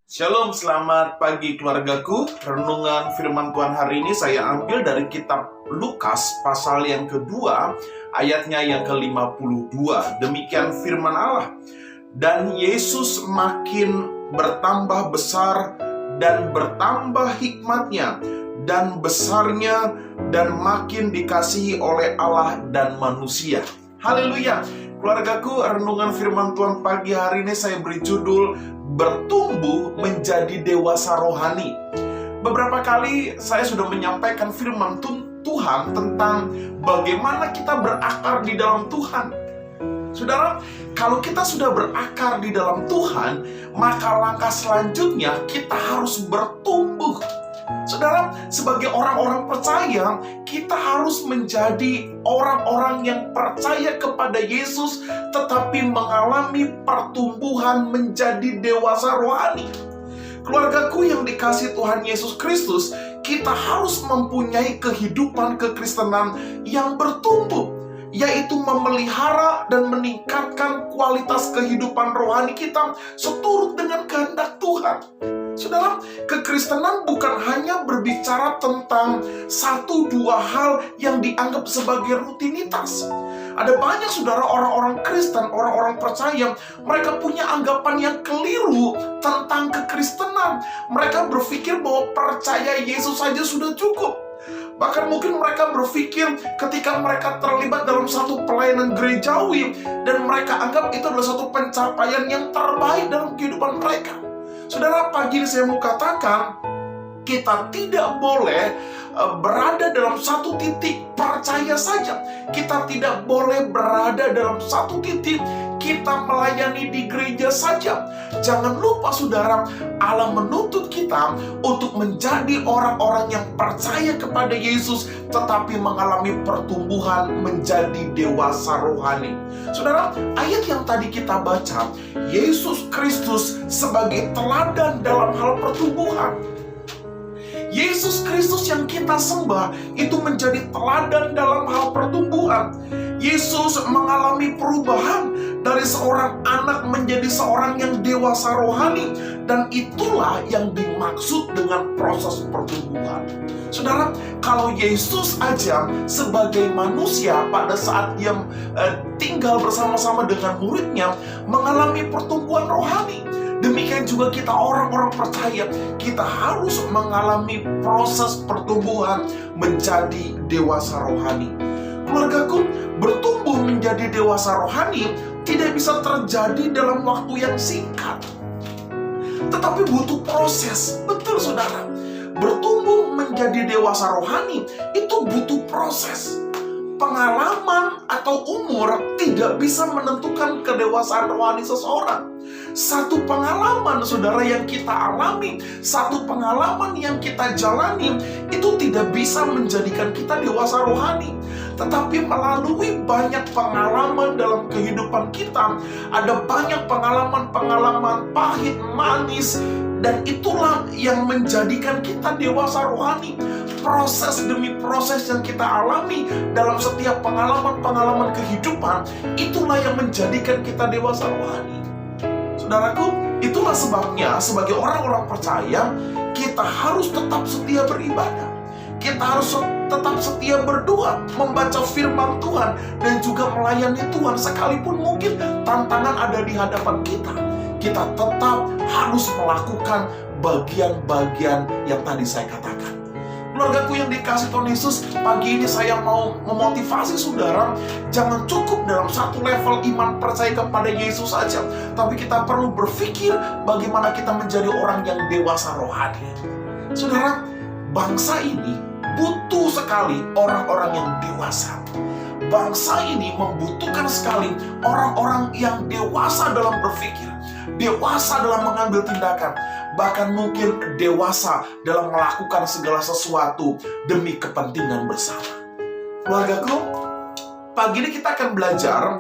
Shalom, selamat pagi keluargaku. Renungan firman Tuhan hari ini saya ambil dari kitab Lukas pasal yang kedua, ayatnya yang ke-52. Demikian firman Allah. Dan Yesus makin bertambah besar dan bertambah hikmatnya dan besarnya dan makin dikasihi oleh Allah dan manusia. Haleluya. Keluargaku, renungan firman Tuhan pagi hari ini saya beri judul bertumbuh menjadi dewasa rohani. Beberapa kali saya sudah menyampaikan firman Tuhan tentang bagaimana kita berakar di dalam Tuhan. Saudara, kalau kita sudah berakar di dalam Tuhan, maka langkah selanjutnya kita harus bertumbuh. Saudara, sebagai orang-orang percaya, kita harus menjadi orang-orang yang percaya kepada Yesus, tetapi mengalami pertumbuhan menjadi dewasa rohani. Keluargaku yang dikasihi Tuhan Yesus Kristus, kita harus mempunyai kehidupan kekristenan yang bertumbuh, yaitu memelihara dan meningkatkan kualitas kehidupan rohani kita seturut dengan kehendak Tuhan. Saudara, kekristenan bukan hanya berbicara tentang satu dua hal yang dianggap sebagai rutinitas. Ada banyak saudara orang-orang Kristen, orang-orang percaya, mereka punya anggapan yang keliru tentang kekristenan. Mereka berpikir bahwa percaya Yesus saja sudah cukup. Bahkan mungkin mereka berpikir ketika mereka terlibat dalam satu pelayanan gerejawi, dan mereka anggap itu adalah satu pencapaian yang terbaik dalam kehidupan mereka. Saudara, pagi ini saya mau katakan, kita tidak boleh berada dalam satu titik percaya saja. Kita tidak boleh berada dalam satu titik kita melayani di gereja saja. Jangan lupa saudara, Allah menuntut kita untuk menjadi orang-orang yang percaya kepada Yesus, tetapi mengalami pertumbuhan menjadi dewasa rohani. Saudara, ayat yang tadi kita baca, Yesus Kristus sebagai teladan dalam hal pertumbuhan. Yesus Kristus yang kita sembah itu menjadi teladan dalam hal pertumbuhan. Yesus mengalami perubahan dari seorang anak menjadi seorang yang dewasa rohani, dan itulah yang dimaksud dengan proses pertumbuhan. Saudara, kalau Yesus aja sebagai manusia pada saat dia tinggal bersama-sama dengan muridnya mengalami pertumbuhan rohani, demikian juga kita orang-orang percaya, kita harus mengalami proses pertumbuhan menjadi dewasa rohani. Keluargaku, bertumbuh menjadi dewasa rohani tidak bisa terjadi dalam waktu yang singkat, tetapi butuh proses. Betul saudara, bertumbuh menjadi dewasa rohani itu butuh proses. Pengalaman atau umur tidak bisa menentukan kedewasaan rohani seseorang. Satu pengalaman saudara yang kita alami, satu pengalaman yang kita jalani, itu tidak bisa menjadikan kita dewasa rohani. Tetapi melalui banyak pengalaman dalam kehidupan kita, ada banyak pengalaman-pengalaman pahit, manis, dan itulah yang menjadikan kita dewasa rohani. Proses demi proses yang kita alami dalam setiap pengalaman-pengalaman kehidupan, itulah yang menjadikan kita dewasa rohani. Saudaraku, itulah sebabnya sebagai orang-orang percaya, kita harus tetap setia beribadah. Kita harus tetap setia berdoa, membaca firman Tuhan, dan juga melayani Tuhan. Sekalipun mungkin tantangan ada di hadapan kita, kita tetap harus melakukan bagian-bagian yang tadi saya katakan. Keluargaku yang dikasih Tuhan Yesus, pagi ini saya mau memotivasi saudara, jangan cukup dalam satu level iman percaya kepada Yesus saja, tapi kita perlu berpikir bagaimana kita menjadi orang yang dewasa rohani. Saudara, bangsa ini butuh sekali orang-orang yang dewasa. Bangsa ini membutuhkan sekali orang-orang yang dewasa dalam berpikir, dewasa dalam mengambil tindakan, bahkan mungkin dewasa dalam melakukan segala sesuatu demi kepentingan bersama. Keluargaku, pagi ini kita akan belajar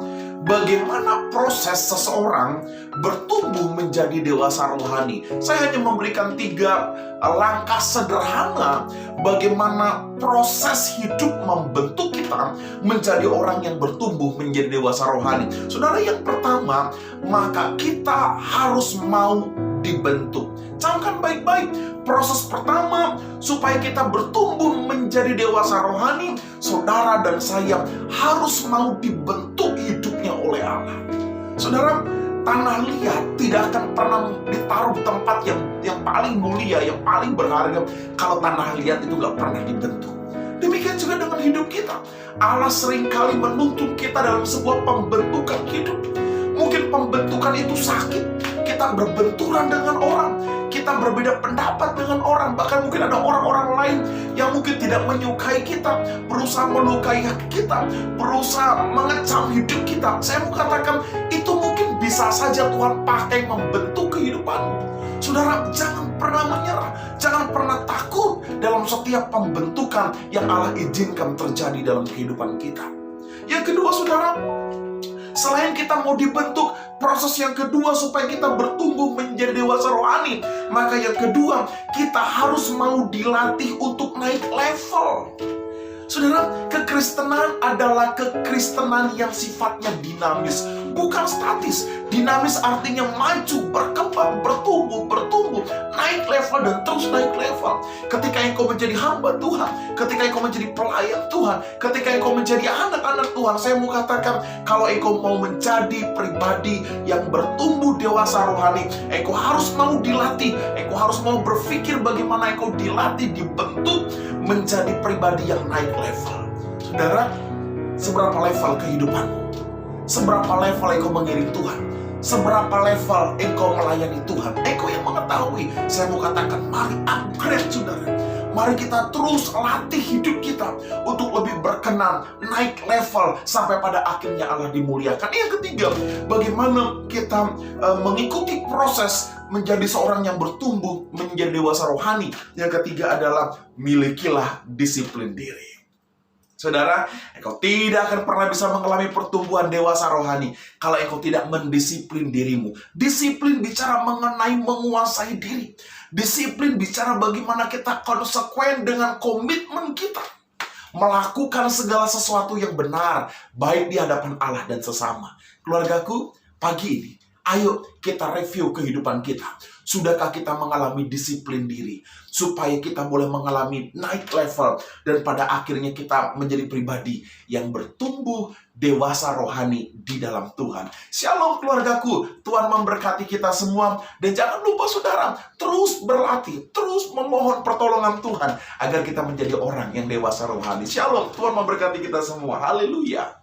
bagaimana proses seseorang bertumbuh menjadi dewasa rohani. Saya hanya memberikan 3 langkah sederhana bagaimana proses hidup membentuk kita menjadi orang yang bertumbuh menjadi dewasa rohani. Saudara, yang pertama, maka kita harus mau dibentuk. Camkan baik-baik. Proses pertama supaya kita bertumbuh menjadi dewasa rohani, saudara dan saya harus mau dibentuk hidupnya oleh Allah. Saudara, tanah liat tidak akan pernah ditaruh di tempat yang paling mulia, yang paling berharga kalau tanah liat itu gak pernah dibentuk. Demikian juga dengan hidup kita. Allah seringkali menuntun kita dalam sebuah pembentukan hidup. Mungkin pembentukan itu sakit, kita berbenturan dengan orang, kita berbeda pendapat dengan orang, bahkan mungkin ada orang-orang lain yang mungkin tidak menyukai kita, berusaha melukai hati kita, berusaha mengecam hidup kita. Saya mau katakan, itu mungkin bisa saja Tuhan pakai membentuk kehidupanmu. Saudara, jangan pernah menyerah, jangan pernah takut dalam setiap pembentukan yang Allah izinkan terjadi dalam kehidupan kita. Yang kedua, saudara, selain kita mau dibentuk, proses yang kedua supaya kita bertumbuh menjadi dewasa rohani, maka yang kedua, kita harus mau dilatih untuk naik level. Saudara, kekristenan adalah kekristenan yang sifatnya dinamis, bukan statis. Dinamis artinya maju, berkembang, bertumbuh, naik level dan terus naik level. Ketika engkau menjadi hamba Tuhan, ketika engkau menjadi pelayan Tuhan, ketika engkau menjadi anak-anak Tuhan, saya mau katakan, kalau engkau mau menjadi pribadi yang bertumbuh dewasa rohani, engkau harus mau dilatih, engkau harus mau berpikir bagaimana engkau dilatih, dibentuk menjadi pribadi yang naik level. Saudara, seberapa level kehidupanmu? Seberapa level engkau mengiring Tuhan? Seberapa level engkau melayani Tuhan? Engkau yang mengetahui. Saya mau katakan, mari upgrade, saudara. Mari kita terus latih hidup kita untuk lebih berkenan, naik level sampai pada akhirnya Allah dimuliakan. Yang ketiga, bagaimana kita mengikuti proses menjadi seorang yang bertumbuh menjadi dewasa rohani. Yang ketiga adalah milikilah disiplin diri. Saudara, engkau tidak akan pernah bisa mengalami pertumbuhan dewasa rohani kalau engkau tidak mendisiplin dirimu. Disiplin bicara mengenai menguasai diri. Disiplin bicara bagaimana kita konsekuen dengan komitmen kita melakukan segala sesuatu yang benar, baik di hadapan Allah dan sesama. Keluargaku, pagi ini, ayo kita review kehidupan kita. Sudahkah kita mengalami disiplin diri supaya kita boleh mengalami naik level dan pada akhirnya kita menjadi pribadi yang bertumbuh dewasa rohani di dalam Tuhan. Shalom keluargaku, Tuhan memberkati kita semua dan jangan lupa saudara, terus berlatih, terus memohon pertolongan Tuhan agar kita menjadi orang yang dewasa rohani. Shalom, Tuhan memberkati kita semua. Haleluya.